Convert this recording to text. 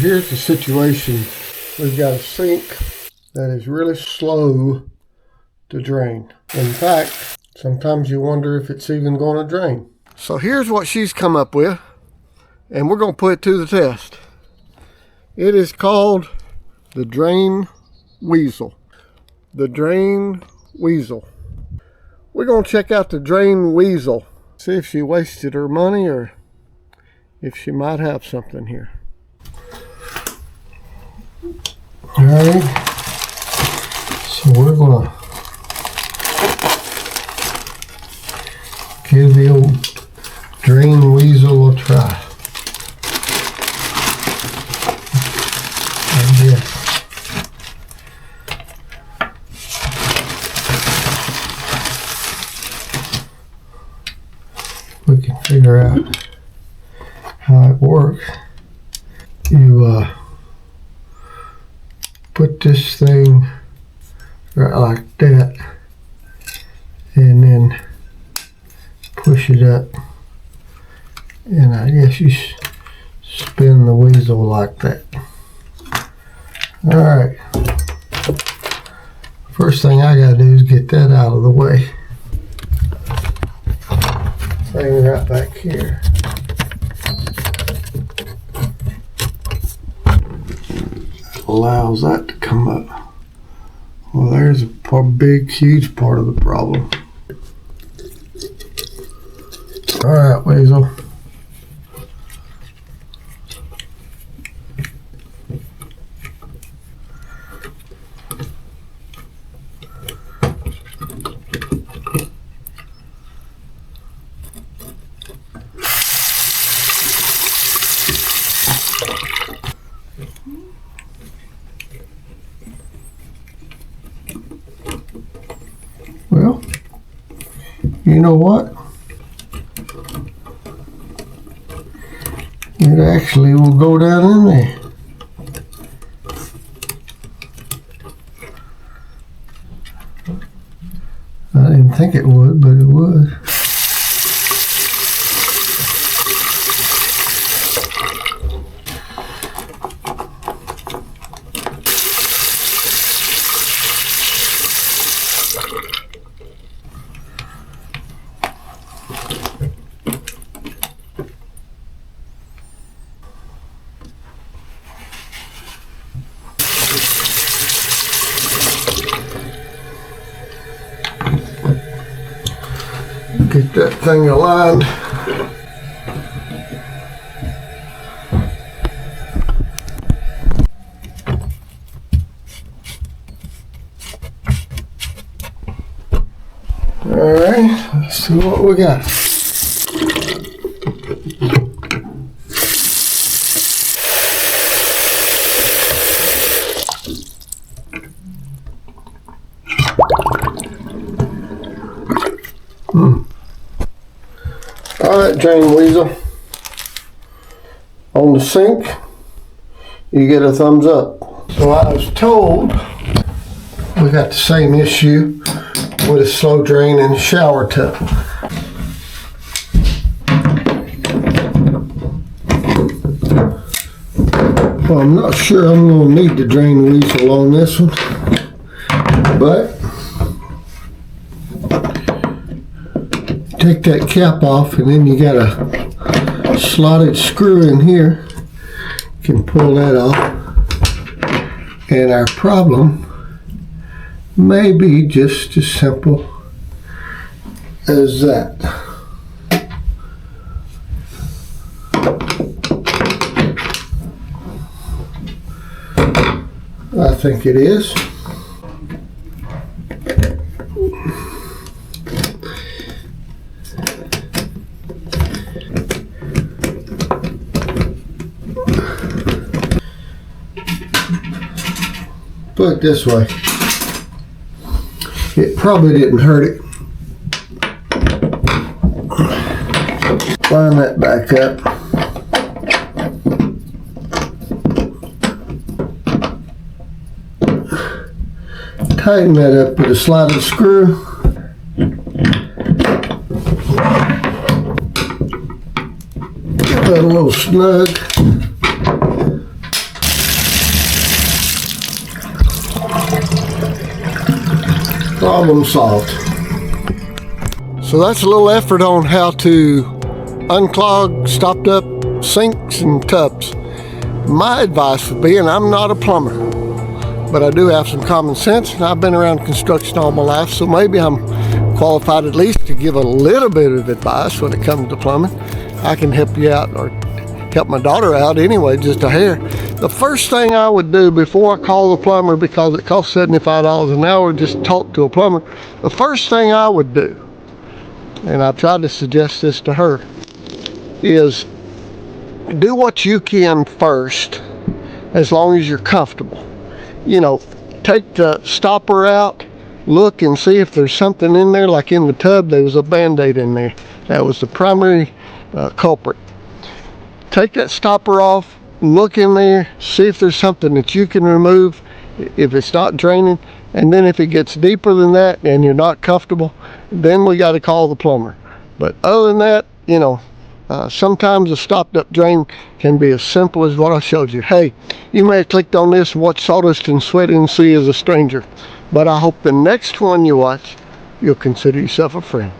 Here's the situation. We've got a sink that is really slow to drain. In fact, sometimes you wonder if it's even going to drain. So here's what she's come up with, and we're going to put it to the test. It is called the Drain Weasel. The Drain Weasel. We're going to check out the Drain Weasel. See if she wasted her money or if she might have something here. Alright, so we're going to give the old Drain Weasel a try. Like this. We can figure out how it works. You put this thing right like that and then push it up, and I guess you spin the weasel like that. Alright, first thing I gotta do is get that out of the way. Thing right back here. Allows that to come up. Well, there's a big, huge part of the problem. Alright, Weasel. Well, you know what? It actually will go down in there. I didn't think it would, but it would. Get that thing aligned. All right, let's see what we got. Alright, Drain Weasel. On the sink, you get a thumbs up. So I was told we got the same issue with a slow drain in the shower tub. Well, I'm not sure I'm going to need the Drain Weasel on this one, but take that cap off, and then you got a slotted screw in here. You can pull that off, and our problem may be just as simple as that. I think it is. Put it this way, it probably didn't hurt it. Line that back up. Tighten that up with a slotted screw. Get that a little snug. Problem solved. So that's a little effort on how to unclog stopped up sinks and tubs. My advice would be, and I'm not a plumber, but I do have some common sense, and I've been around construction all my life, so maybe I'm qualified at least to give a little bit of advice when it comes to plumbing. I can help you out, or help my daughter out anyway, just a hair. The first thing I would do before I call the plumber, because it costs $75 an hour just to talk to a plumber, the first thing I would do, and I tried to suggest this to her, is do what you can first, as long as you're comfortable. You know, take the stopper out, look and see if there's something in there. Like in the tub, there was a Band-Aid in there. That was the primary culprit. Take that stopper off, look in there, see if there's something that you can remove if it's not draining, and then if it gets deeper than that and you're not comfortable, then we got to call the plumber. But other than that, you know, sometimes a stopped up drain can be as simple as what I showed you. Hey, you may have clicked on this and watched Sawdust and Sweat and See as a stranger, but I hope the next one you watch, you'll consider yourself a friend.